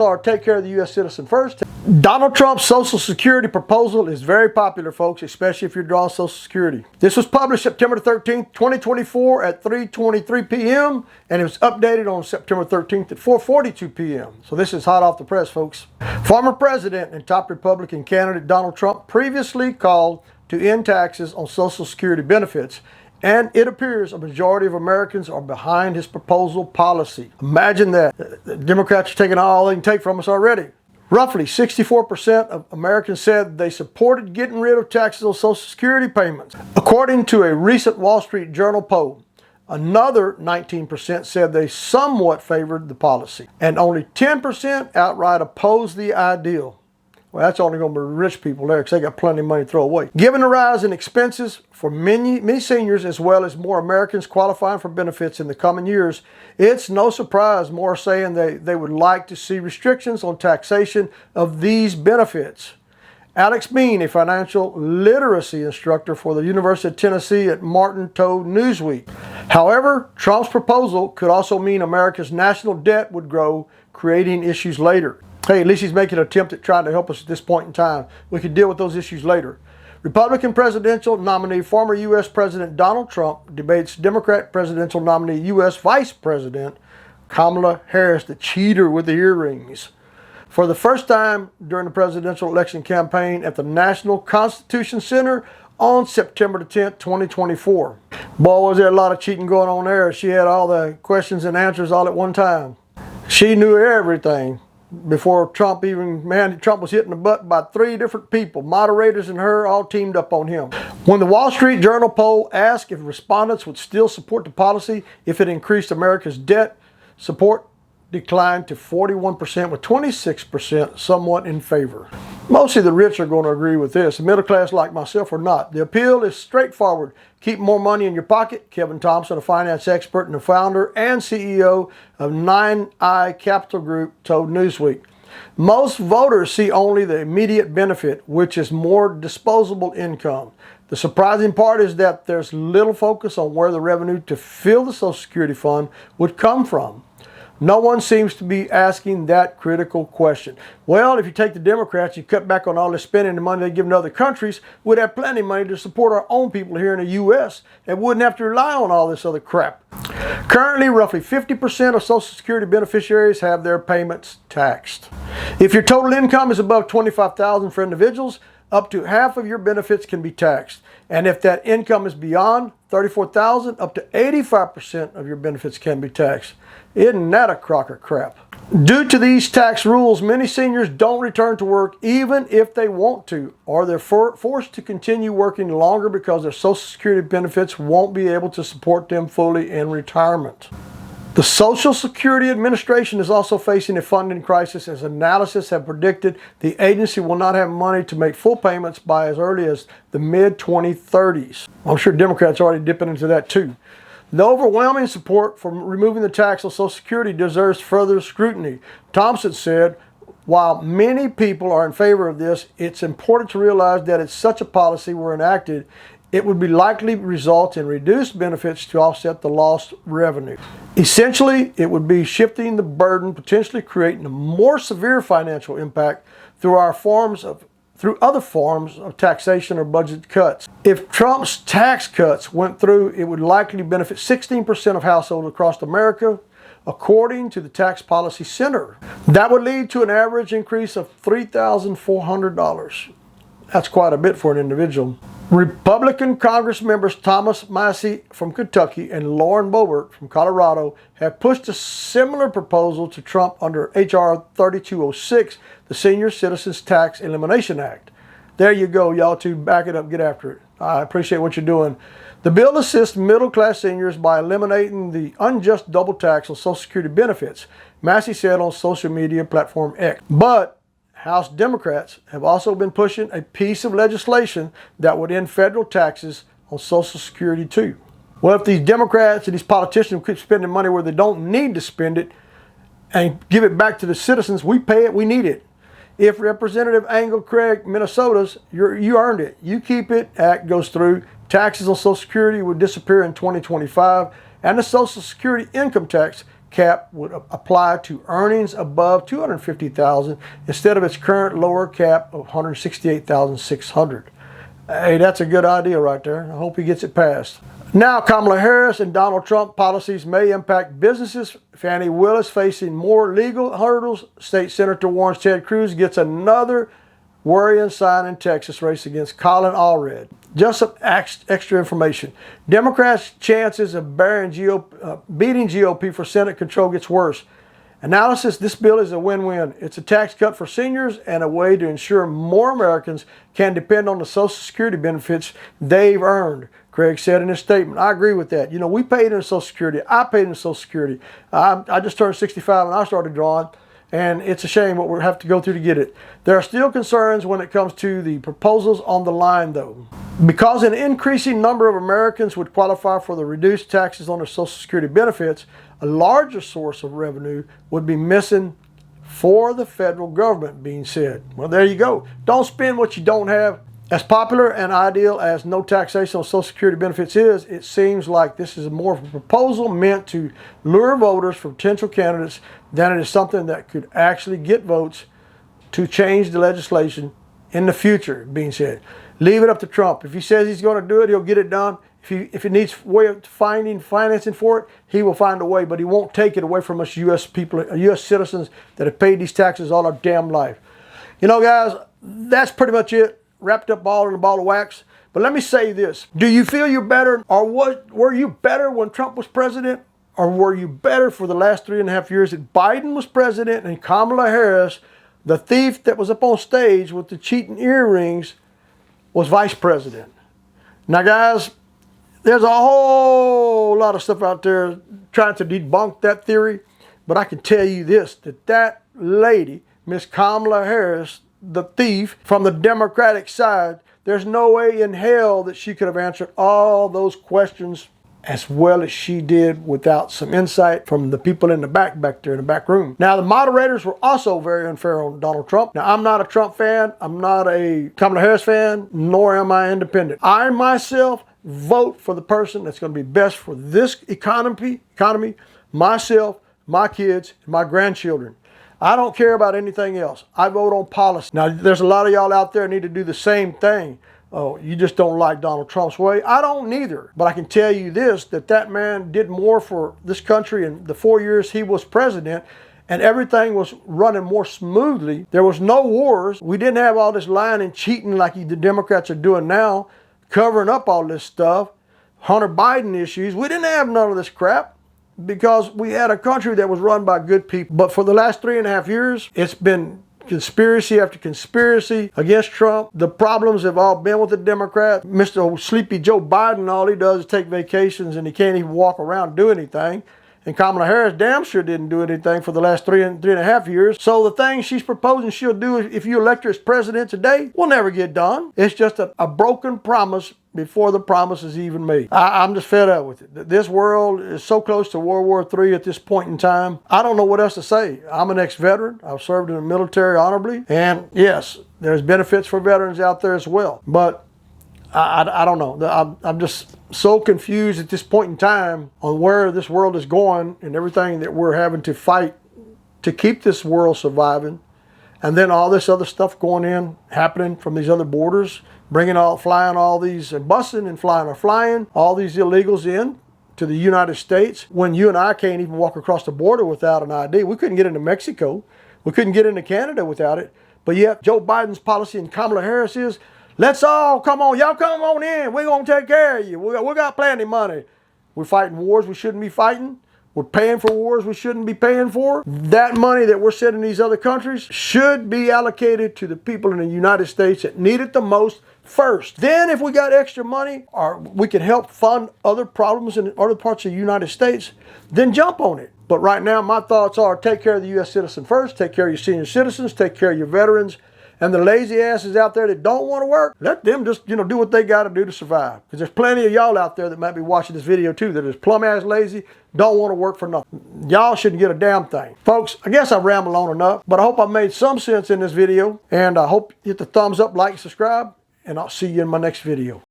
Or take care of the U.S. citizen first. Donald Trump's Social Security proposal is very popular, folks, especially if you're drawing Social Security. This was published September 13th, 2024 at 3:23 p.m. and it was updated on September 13th at 4:42 p.m. So this is hot off the press, folks. Former President and top Republican candidate Donald Trump previously called to end taxes on Social Security benefits, and it appears a majority of Americans are behind his proposal policy. Imagine that. The Democrats are taking all they can take from us already. Roughly 64% of Americans said they supported getting rid of taxes on Social Security payments. According to a recent Wall Street Journal poll, another 19% said they somewhat favored the policy, and only 10% outright opposed the ideal. Well, that's only going to be rich people there because they got plenty of money to throw away. Given the rise in expenses for many seniors as well as more Americans qualifying for benefits in the coming years, it's no surprise more are saying they would like to see restrictions on taxation of these benefits. Alex Bean, a financial literacy instructor for the University of Tennessee at Martin, told Newsweek. However, Trump's proposal could also mean America's national debt would grow, creating issues later. Hey, at least he's making an attempt at trying to help us at this point in time. We can deal with those issues later. Republican presidential nominee, former U.S. President Donald Trump, debates Democrat presidential nominee, U.S. Vice President Kamala Harris, the cheater with the earrings, for the first time during the presidential election campaign at the National Constitution Center on September the 10th, 2024. Boy, was there a lot of cheating going on there. She had all the questions and answers all at one time. She knew everything. Before Trump was hitting the butt by 3 different people, moderators and her, all teamed up on him. When the Wall Street Journal poll asked if respondents would still support the policy if it increased America's debt, support declined to 41%, with 26% somewhat in favor. Mostly the rich are going to agree with this. The middle class like myself are not. The appeal is straightforward. Keep more money in your pocket. Kevin Thompson, a finance expert and the founder and CEO of 9i Capital Group, told Newsweek. Most voters see only the immediate benefit, which is more disposable income. The surprising part is that there's little focus on where the revenue to fill the Social Security fund would come from. No one seems to be asking that critical question. Well, if you take the Democrats, you cut back on all this spending the money they give to other countries, we'd have plenty of money to support our own people here in the U.S. and wouldn't have to rely on all this other crap. Currently, roughly 50% of Social Security beneficiaries have their payments taxed. If your total income is above $25,000 for individuals, up to half of your benefits can be taxed. And if that income is beyond $34,000, up to 85% of your benefits can be taxed. Isn't that a crock of crap? Due to these tax rules, many seniors don't return to work even if they want to, or they're forced to continue working longer because their Social Security benefits won't be able to support them fully in retirement. The Social Security Administration is also facing a funding crisis, as analysts have predicted the agency will not have money to make full payments by as early as the mid-2030s. I'm sure Democrats are already dipping into that too. The overwhelming support for removing the tax on Social Security deserves further scrutiny. Thompson said, while many people are in favor of this, it's important to realize that if such a policy were enacted, it would be likely result in reduced benefits to offset the lost revenue. Essentially, it would be shifting the burden, potentially creating a more severe financial impact through other forms of taxation or budget cuts. If Trump's tax cuts went through, it would likely benefit 16% of households across America, according to the Tax Policy Center. That would lead to an average increase of $3,400. That's quite a bit for an individual. Republican Congress members Thomas Massie from Kentucky and Lauren Boebert from Colorado have pushed a similar proposal to Trump under H.R. 3206, the Senior Citizens Tax Elimination Act. There you go, y'all two, back it up, get after it. I appreciate what you're doing. The bill assists middle-class seniors by eliminating the unjust double tax on Social Security benefits, Massie said on social media platform X. But House Democrats have also been pushing a piece of legislation that would end federal taxes on Social Security too. Well, if these Democrats and these politicians keep spending money where they don't need to spend it and give it back to the citizens, we pay it, we need it. If Representative Angle Craig, Minnesota's, you earned it. You keep it, act goes through, taxes on Social Security would disappear in 2025, and the Social Security income tax cap would apply to earnings above $250,000 instead of its current lower cap of $168,600. Hey, that's a good idea right there. I hope he gets it passed. Now, Kamala Harris and Donald Trump policies may impact businesses. Fani Willis facing more legal hurdles. State Senator warns Ted Cruz gets another worrying sign in Texas race against Colin Allred. Just some extra information. Democrats' chances of beating GOP for Senate control gets worse. Analysis, this bill is a win-win. It's a tax cut for seniors and a way to ensure more Americans can depend on the Social Security benefits they've earned, Craig said in his statement. I agree with that. You know, we paid in Social Security. I paid in Social Security. I just turned 65 and I started drawing. And it's a shame what we have to go through to get it. There are still concerns when it comes to the proposals on the line, though. Because an increasing number of Americans would qualify for the reduced taxes on their Social Security benefits, a larger source of revenue would be missing for the federal government, being said. Well, there you go. Don't spend what you don't have. As popular and ideal as no taxation on Social Security benefits is, it seems like this is more of a proposal meant to lure voters for potential candidates than it is something that could actually get votes to change the legislation in the future, being said. Leave it up to Trump. If he says he's going to do it, he'll get it done. If he needs a way of finding financing for it, he will find a way, but he won't take it away from us U.S. people, U.S. citizens that have paid these taxes all our damn life. You know, guys, that's pretty much it. Wrapped up all in a ball of wax. But let me say this. Do you feel you're better? Or were you better when Trump was president? Or were you better for the last 3.5 years that Biden was president and Kamala Harris, the thief that was up on stage with the cheating earrings, was vice president? Now, guys, there's a whole lot of stuff out there trying to debunk that theory. But I can tell you this, that lady, Miss Kamala Harris, the thief from the Democratic side, there's no way in hell that she could have answered all those questions as well as she did without some insight from the people in the back there in the back room. Now, the moderators were also very unfair on Donald Trump. Now, I'm not a Trump fan. I'm not a Kamala Harris fan, nor am I independent. I myself vote for the person that's going to be best for this economy, myself, my kids, and my grandchildren. I don't care about anything else. I vote on policy. Now, there's a lot of y'all out there need to do the same thing. Oh, you just don't like Donald Trump's way. I don't neither. But I can tell you this, that man did more for this country in the 4 years he was president, and everything was running more smoothly. There was no wars. We didn't have all this lying and cheating like the Democrats are doing now, covering up all this stuff. Hunter Biden issues. We didn't have none of this crap, because we had a country that was run by good people. But for the last 3.5 years, it's been conspiracy after conspiracy against Trump. The problems have all been with the Democrats. Mr. Sleepy Joe Biden, all he does is take vacations and he can't even walk around and do anything. And Kamala Harris damn sure didn't do anything for the last 3.5 years. So the things she's proposing she'll do if you elect her as president today will never get done. It's just a broken promise before the promise is even made. I'm just fed up with it. This world is so close to World War III at this point in time. I don't know what else to say. I'm an ex-veteran. I've served in the military honorably. And yes, there's benefits for veterans out there as well. But I don't know. I'm just so confused at this point in time on where this world is going and everything that we're having to fight to keep this world surviving. And then all this other stuff happening from these other borders, flying all these, busing and flying all these illegals in to the United States, when you and I can't even walk across the border without an ID. We couldn't get into Mexico. We couldn't get into Canada without it. But yet Joe Biden's policy and Kamala Harris is, let's all come on. Y'all come on in. We're going to take care of you. We got plenty of money. We're fighting wars we shouldn't be fighting. We're paying for wars we shouldn't be paying for. That money that we're sending these other countries should be allocated to the people in the United States that need it the most first. Then if we got extra money, or we can help fund other problems in other parts of the United States, then jump on it. But right now, my thoughts are take care of the U.S. citizen first, take care of your senior citizens, take care of your veterans, and the lazy asses out there that don't want to work, let them just, do what they got to do to survive. Because there's plenty of y'all out there that might be watching this video too that is plumb-ass lazy, don't want to work for nothing. Y'all shouldn't get a damn thing. Folks, I guess I've rambled on enough, but I hope I've made some sense in this video, and I hope you hit the thumbs up, like, subscribe, and I'll see you in my next video.